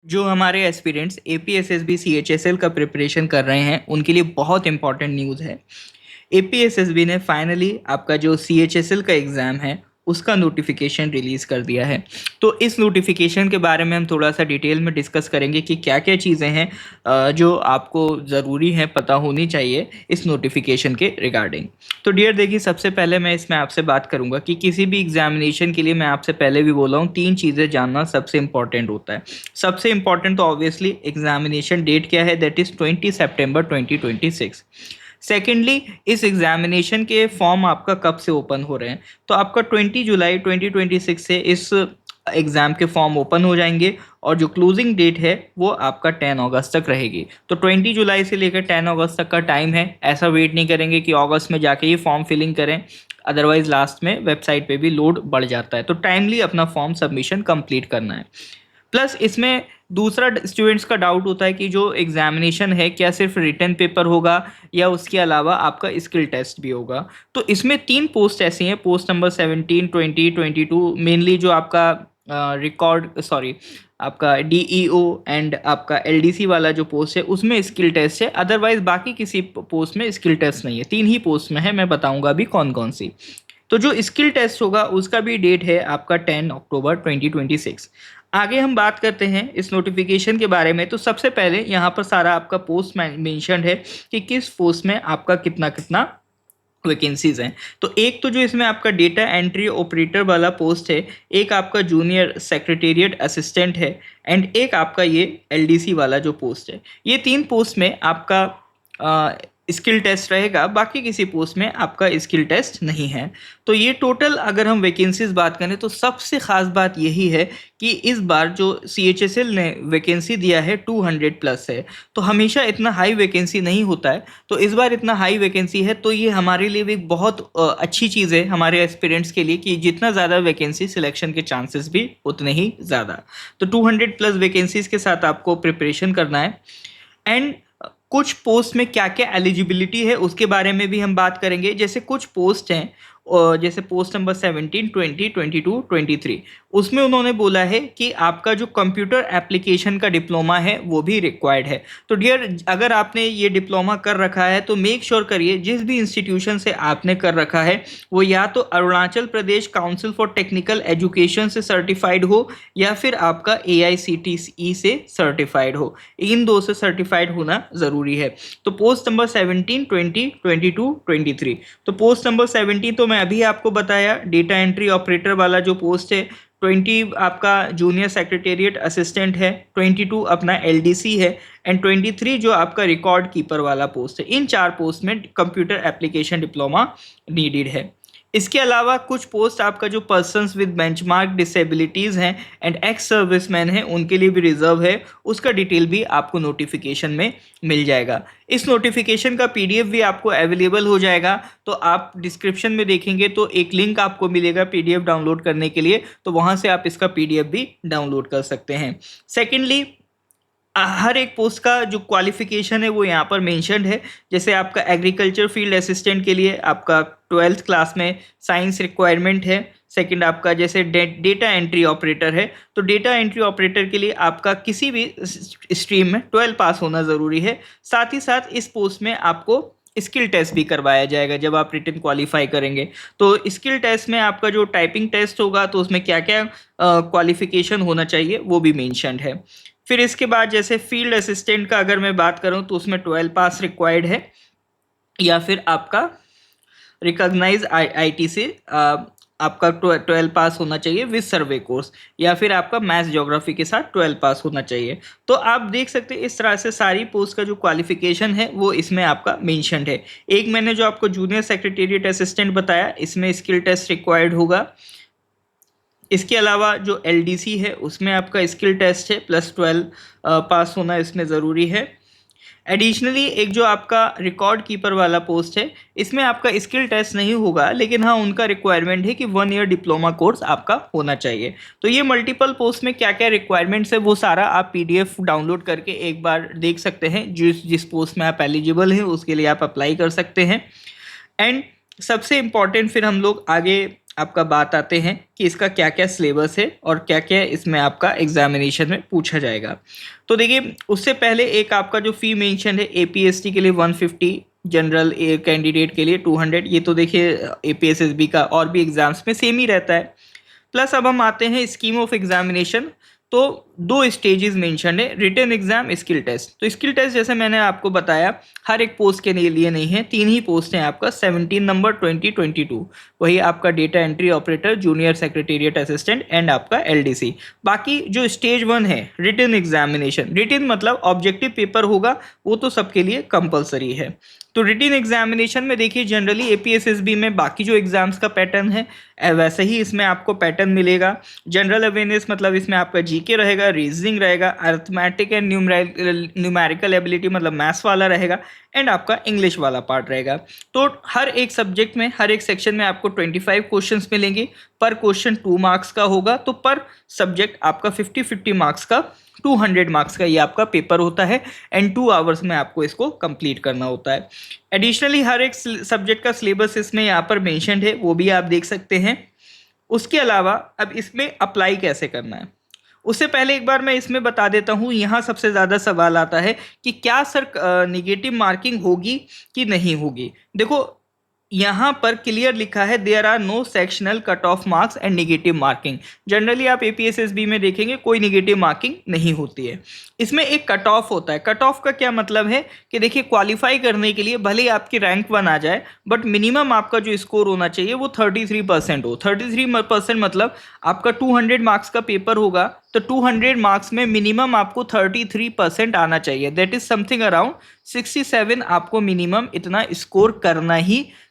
जो हमारे aspirants एपीएसएसबी CHSL का प्रिपरेशन कर रहे हैं उनके लिए बहुत इंपॉर्टेंट न्यूज़ है। एपीएसएसबी ने फाइनली आपका जो सीएचएसएल का एग्ज़ाम है उसका नोटिफिकेशन रिलीज़ कर दिया है। तो इस नोटिफिकेशन के बारे में हम थोड़ा सा डिटेल में डिस्कस करेंगे कि क्या क्या चीज़ें हैं जो आपको ज़रूरी हैं, पता होनी चाहिए इस नोटिफिकेशन के रिगार्डिंग। तो डियर देखिए, सबसे पहले मैं इसमें आपसे बात करूंगा कि किसी भी एग्जामिनेशन के लिए मैं आपसे पहले भी बोला हूँ, 3 चीज़ें जानना सबसे इंपॉर्टेंट होता है। सबसे इंपॉर्टेंट तो ऑब्वियसली एग्जामिनेशन डेट क्या है, दैट इज़ 20 सितंबर 2026। सेकेंडली, इस एग्जामिनेशन के फॉर्म आपका कब से ओपन हो रहे हैं, तो आपका 20 जुलाई 2026 से इस एग्ज़ाम के फॉर्म ओपन हो जाएंगे और जो क्लोजिंग डेट है वो आपका 10 अगस्त तक रहेगी। तो 20 जुलाई से लेकर 10 अगस्त तक का टाइम है। ऐसा वेट नहीं करेंगे कि अगस्त में जाके ये फॉर्म फिलिंग करें, अदरवाइज लास्ट में वेबसाइट पे भी लोड बढ़ जाता है। तो टाइमली अपना फॉर्म सबमिशन कंप्लीट करना है। प्लस इसमें दूसरा स्टूडेंट्स का डाउट होता है कि जो एग्जामिनेशन है क्या सिर्फ रिटन पेपर होगा या उसके अलावा आपका स्किल टेस्ट भी होगा। तो इसमें 3 पोस्ट ऐसी हैं, पोस्ट नंबर 17, 20, 22, मेनली जो आपका रिकॉर्ड सॉरी आपका डीईओ एंड आपका एलडीसी वाला जो पोस्ट है उसमें स्किल टेस्ट है। अदरवाइज बाकी किसी पोस्ट में स्किल टेस्ट नहीं है। 3 ही पोस्ट में है, मैं बताऊंगा अभी कौन कौन सी। तो जो स्किल टेस्ट होगा उसका भी डेट है आपका 10 अक्टूबर 2026। आगे हम बात करते हैं इस नोटिफिकेशन के बारे में। तो सबसे पहले यहाँ पर सारा आपका पोस्ट मेंशन्ड है कि किस पोस्ट में आपका कितना कितना वैकेंसीज हैं। तो एक तो जो इसमें आपका डेटा एंट्री ऑपरेटर वाला पोस्ट है, एक आपका जूनियर सेक्रेटेरिएट असिस्टेंट है एंड एक आपका ये एलडीसी वाला जो पोस्ट है। ये 3 पोस्ट में आपका स्किल टेस्ट रहेगा, बाकी किसी पोस्ट में आपका स्किल टेस्ट नहीं है। तो ये टोटल अगर हम वैकेंसीज बात करें तो सबसे ख़ास बात यही है कि इस बार जो सीएचएसएल ने वैकेंसी दिया है 200 प्लस है। तो हमेशा इतना हाई वैकेंसी नहीं होता है, तो इस बार इतना हाई वैकेंसी है। तो ये हमारे लिए भी एक बहुत अच्छी चीज़ है हमारे एस्पिरेंट्स के लिए कि जितना ज़्यादा वैकेंसी सिलेक्शन के चांसेस भी उतने ही ज़्यादा। तो 200 प्लस वैकेंसीज़ के साथ आपको प्रिपरेशन करना है। एंड कुछ पोस्ट में क्या क्या एलिजिबिलिटी है उसके बारे में भी हम बात करेंगे। जैसे कुछ पोस्ट हैं जैसे पोस्ट नंबर 17, 20, 22, 23, उसमें उन्होंने बोला है कि आपका जो कंप्यूटर एप्लीकेशन का डिप्लोमा है वो भी रिक्वायर्ड है। तो डियर, अगर आपने ये डिप्लोमा कर रखा है तो मेक श्योर करिए जिस भी इंस्टीट्यूशन से आपने कर रखा है वो या तो Arunachal Pradesh council for technical education से सर्टिफाइड हो या फिर आपका AICTE से सर्टिफाइड हो। इन 2 से सर्टिफाइड होना ज़रूरी है। तो पोस्ट नंबर 17, 20, 22, 23। तो पोस्ट नंबर 17 तो मैं अभी आपको बताया, डेटा एंट्री ऑपरेटर वाला जो पोस्ट है। 20 आपका जूनियर सेक्रेटेरिएट असिस्टेंट है, 22 अपना एलडीसी है एंड 23 जो आपका रिकॉर्ड कीपर वाला पोस्ट है। इन 4 पोस्ट में कंप्यूटर एप्लीकेशन डिप्लोमा नीडेड है। इसके अलावा कुछ पोस्ट आपका जो पर्सन्स विद बेंचमार्क डिसेबिलिटीज़ हैं एंड एक्स सर्विसमैन हैं उनके लिए भी रिजर्व है। उसका डिटेल भी आपको नोटिफिकेशन में मिल जाएगा। इस नोटिफिकेशन का PDF भी आपको अवेलेबल हो जाएगा। तो आप डिस्क्रिप्शन में देखेंगे तो एक लिंक आपको मिलेगा PDF डाउनलोड करने के लिए, तो वहाँ से आप इसका PDF भी डाउनलोड कर सकते हैं। सेकेंडली, हर एक पोस्ट का जो क्वालिफिकेशन है वो यहाँ पर मेंशन्ड है। जैसे आपका एग्रीकल्चर फील्ड असिस्टेंट के लिए आपका 12th क्लास में साइंस रिक्वायरमेंट है। सेकंड आपका जैसे डेटा एंट्री ऑपरेटर है, तो डेटा एंट्री ऑपरेटर के लिए आपका किसी भी स्ट्रीम में 12 पास होना ज़रूरी है। साथ ही साथ इस पोस्ट में आपको स्किल टेस्ट भी करवाया जाएगा जब आप रिटन क्वालिफाई करेंगे। तो स्किल टेस्ट में आपका जो टाइपिंग टेस्ट होगा तो उसमें क्या क्या क्वालिफिकेशन होना चाहिए वो भी मेंशन्ड है। फिर इसके बाद जैसे फील्ड असिस्टेंट का अगर मैं बात करूं तो उसमें 12 पास रिक्वायर्ड है या फिर आपका रिकॉग्नाइज IT से आपका 12 पास होना चाहिए विद सर्वे कोर्स, या फिर आपका मैथ्स ज्योग्राफी के साथ 12 पास होना चाहिए। तो आप देख सकते हैं इस तरह से सारी पोस्ट का जो क्वालिफिकेशन है वो इसमें आपका मेंशन्ड है। एक मैंने जो आपको जूनियर सेक्रेटेरिएट असिस्टेंट बताया इसमें स्किल टेस्ट रिक्वायर्ड होगा। इसके अलावा जो LDC है उसमें आपका स्किल टेस्ट है प्लस 12 पास होना इसमें ज़रूरी है। एडिशनली एक जो आपका रिकॉर्ड कीपर वाला पोस्ट है इसमें आपका स्किल टेस्ट नहीं होगा, लेकिन हाँ उनका रिक्वायरमेंट है कि 1 ईयर डिप्लोमा कोर्स आपका होना चाहिए। तो ये मल्टीपल पोस्ट में क्या क्या रिक्वायरमेंट्स है वो सारा आप PDF डाउनलोड करके एक बार देख सकते हैं। जिस पोस्ट में आप एलिजिबल हैं उसके लिए आप अप्लाई कर सकते हैं। एंड सबसे इम्पॉर्टेंट फिर हम लोग आगे आपका बात आते हैं कि इसका क्या क्या सिलेबस है और क्या क्या इसमें आपका एग्जामिनेशन में पूछा जाएगा। तो देखिए उससे पहले एक आपका जो फ़ी मेंशन है एपीएसटी के लिए 150, जनरल कैंडिडेट के लिए 200, ये तो देखिए एपीएसएसबी का और भी एग्जाम्स में सेम ही रहता है। प्लस अब हम आते हैं स्कीम ऑफ एग्जामिनेशन। तो दो स्टेजेस मेंशन है, रिटन एग्जाम, स्किल टेस्ट। तो स्किल टेस्ट जैसे मैंने आपको बताया हर एक पोस्ट के लिए नहीं है, 3 ही पोस्ट हैं आपका, 17 नंबर 2022, वही आपका data entry operator, junior secretariat assistant and आपका एलडीसी। बाकी जो स्टेज 1 है रिटन एग्जामिनेशन, रिटन मतलब ऑब्जेक्टिव पेपर होगा, वो तो सबके लिए कंपलसरी है। तो रिटन एग्जामिनेशन में देखिए जनरली एपीएसएसबी में बाकी जो एग्जाम्स का पैटर्न है वैसे ही इसमें आपको पैटर्न मिलेगा। जनरल अवेयरनेस मतलब इसमें आपका जीके रहेगा, रीजनिंग रहेगा, अरिथमेटिक एंड न्यूमेरिकल एबिलिटी मतलब मैथ्स वाला रहेगा एंड आपका इंग्लिश वाला पार्ट रहेगा। तो हर एक सब्जेक्ट में हर एक सेक्शन में आपको 25 क्वेश्चंस मिलेंगे, पर क्वेश्चन 2 मार्क्स का होगा, तो पर सब्जेक्ट आपका 50-50 मार्क्स का 200 मार्क्स का ये आपका पेपर होता है एंड 2 आवर्स में आपको इसको कंप्लीट करना होता है। एडिशनली हर एक सब्जेक्ट का सिलेबस इसमें यहाँ पर मेंशन्ड है, वो भी आप देख सकते हैं। उसके अलावा अब इसमें अप्लाई कैसे करना है उससे पहले एक बार मैं इसमें बता देता हूँ। यहाँ सबसे ज़्यादा सवाल आता है कि क्या सर निगेटिव मार्किंग होगी कि नहीं होगी। देखो यहाँ पर क्लियर लिखा है there are no sectional cut off marks and negative marking. Generally आप एपीएसएसबी में देखेंगे कोई निगेटिव मार्किंग नहीं होती है। इसमें एक कट ऑफ होता है। कट ऑफ का क्या मतलब है कि देखिए क्वालिफाई करने के लिए भले ही आपकी रैंक 1 आ जाए, बट मिनिमम आपका जो स्कोर होना चाहिए वो 33% हो। 33% मतलब आपका 200 मार्क्स का पेपर होगा, तो 200 मार्क्स में मिनिमम आपको 33% आना चाहिए। दैट इज समथिंग अराउंड 67 आपको मिनिमम इतना स्कोर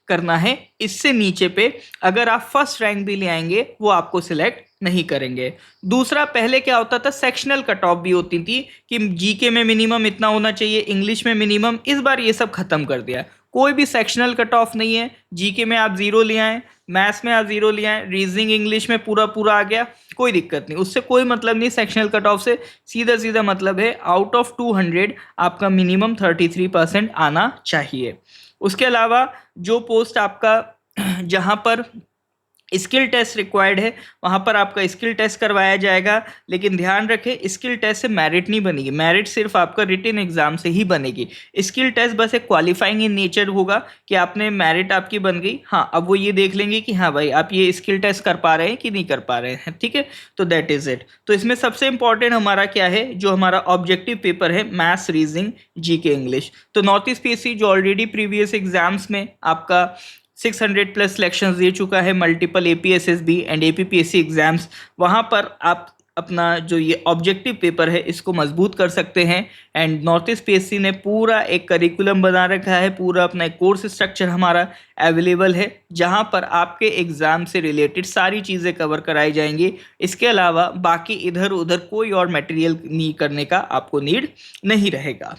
करना है। इससे नीचे पे अगर आप फर्स्ट रैंक भी ले आएंगे वो आपको सिलेक्ट नहीं करेंगे। दूसरा, पहले क्या होता था सेक्शनल कट ऑफ भी होती थी कि जीके में मिनिमम इतना होना चाहिए, इंग्लिश में मिनिमम। इस बार ये सब खत्म कर दिया, कोई भी सेक्शनल कट ऑफ नहीं है। जीके में आप 0 ले आए, मैथ्स में आप 0 ले आए, रीजनिंग इंग्लिश में पूरा आ गया, कोई दिक्कत नहीं, उससे कोई मतलब नहीं। सेक्शनल कट ऑफ से सीधा सीधा मतलब है आउट ऑफ 200 आपका मिनिमम 33% आना चाहिए। उसके अलावा जो पोस्ट आपका जहाँ पर स्किल टेस्ट रिक्वायर्ड है वहाँ पर आपका स्किल टेस्ट करवाया जाएगा, लेकिन ध्यान रखें स्किल टेस्ट से मेरिट नहीं बनेगी, मेरिट सिर्फ आपका रिटन एग्जाम से ही बनेगी। स्किल टेस्ट बस एक क्वालिफाइंग इन नेचर होगा कि आपने मेरिट आपकी बन गई। हाँ, अब वो ये देख लेंगे कि हाँ भाई आप ये स्किल टेस्ट कर पा रहे हैं कि नहीं कर पा रहे हैं, ठीक है। तो दैट इज इट। तो इसमें सबसे इंपॉर्टेंट हमारा क्या है, जो हमारा ऑब्जेक्टिव पेपर है मैथ्स, रीजनिंग, जीके, इंग्लिश। तो नॉर्थ ईस्ट पीएससी जो ऑलरेडी प्रीवियस एग्जाम्स में आपका 600 प्लस सिलेक्शंस दे चुका है, मल्टीपल एपीएसएसबी एंड एपीपीएससी एग्जाम्स, वहाँ पर आप अपना जो ये ऑब्जेक्टिव पेपर है इसको मजबूत कर सकते हैं। एंड नॉर्थ ईस्ट पीएससी ने पूरा एक करिकुलम बना रखा है, पूरा अपना एक कोर्स स्ट्रक्चर हमारा अवेलेबल है, जहाँ पर आपके एग्ज़ाम से रिलेटेड सारी चीज़ें कवर कराई जाएंगी। इसके अलावा बाकी इधर उधर कोई और मटेरियल नहीं करने का आपको नीड नहीं रहेगा।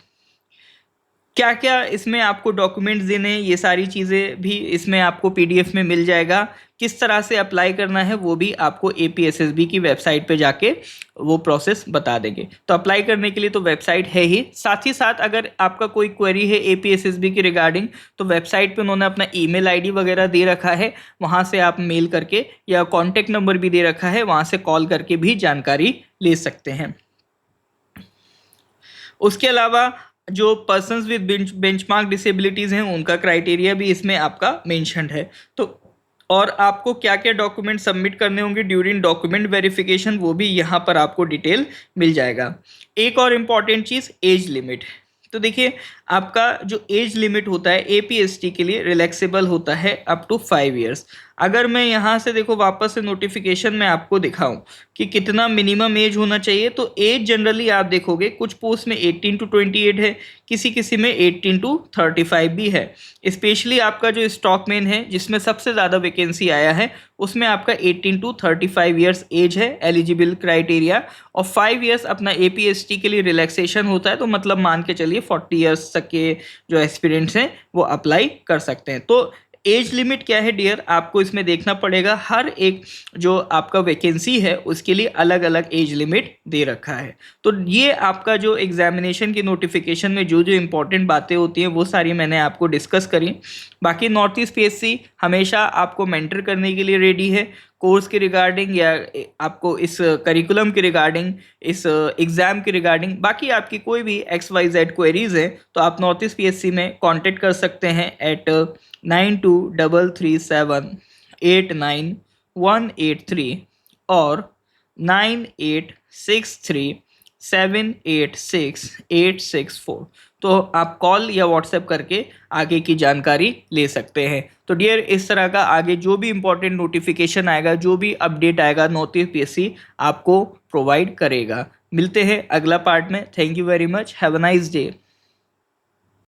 क्या क्या इसमें आपको डॉक्यूमेंट्स देने, ये सारी चीज़ें भी इसमें आपको पीडीएफ में मिल जाएगा। किस तरह से अप्लाई करना है वो भी आपको एपीएसएसबी की वेबसाइट पे जाके वो प्रोसेस बता देंगे। तो अप्लाई करने के लिए तो वेबसाइट है ही, साथ ही साथ अगर आपका कोई क्वेरी है एपीएसएसबी की रिगार्डिंग, तो वेबसाइट पे उन्होंने अपना ईमेल आईडी वगैरह दे रखा है, वहाँ से आप मेल करके या कॉन्टैक्ट नंबर भी दे रखा है, वहाँ से कॉल करके भी जानकारी ले सकते हैं। उसके अलावा जो पर्सन्स विद बेंचमार्क डिसेबिलिटीज़ हैं उनका क्राइटेरिया भी इसमें आपका मेंशन्ड है। तो और आपको क्या क्या डॉक्यूमेंट सबमिट करने होंगे ड्यूरिंग डॉक्यूमेंट वेरिफिकेशन वो भी यहाँ पर आपको डिटेल मिल जाएगा। एक और इम्पॉर्टेंट चीज़ एज लिमिट। तो देखिए आपका जो एज लिमिट होता है एपीएसटी के लिए रिलैक्सेबल होता है अप टू 5 इयर्स। अगर मैं यहाँ से देखो वापस से नोटिफिकेशन में आपको दिखाऊं कि कितना मिनिमम एज होना चाहिए, तो एज जनरली आप देखोगे कुछ पोस्ट में 18 to 28 है, किसी में 18 to 35 भी है। स्पेशली आपका जो स्टॉकमैन है जिसमें सबसे ज़्यादा वैकेंसी आया है उसमें आपका 18 to 35 ईयर्स एज है एलिजिबल क्राइटेरिया, और 5 इयर्स अपना एपीएसटी के लिए रिलैक्सेशन होता है। तो मतलब मान के चलिए 40 इयर्स तक के जो एक्सपीरियंस हैं वो अप्लाई कर सकते हैं। तो एज लिमिट क्या है डियर, आपको इसमें देखना पड़ेगा, हर एक जो आपका वैकेंसी है उसके लिए अलग अलग एज लिमिट दे रखा है। तो ये आपका जो एग्जामिनेशन की नोटिफिकेशन में जो जो इंपॉर्टेंट बातें होती हैं वो सारी मैंने आपको डिस्कस करी। बाकी नॉर्थ ईस्ट पीएससी हमेशा आपको मेंटर करने के लिए रेडी है, कोर्स के रिगार्डिंग या आपको इस करिकुलम के रिगार्डिंग, इस एग्ज़ाम के रिगार्डिंग, बाकी आपकी कोई भी XYZ क्वेरीज है तो आप नॉर्थ ईस्ट पीएससी में कांटेक्ट कर सकते हैं एट 9233789183 और 9863786864। तो आप कॉल या व्हाट्सएप करके आगे की जानकारी ले सकते हैं। तो डियर, इस तरह का आगे जो भी इंपॉर्टेंट नोटिफिकेशन आएगा, जो भी अपडेट आएगा, नॉर्थ ईस्ट पीएससी आपको प्रोवाइड करेगा। मिलते हैं अगला पार्ट में। Thank you very much, have a nice day.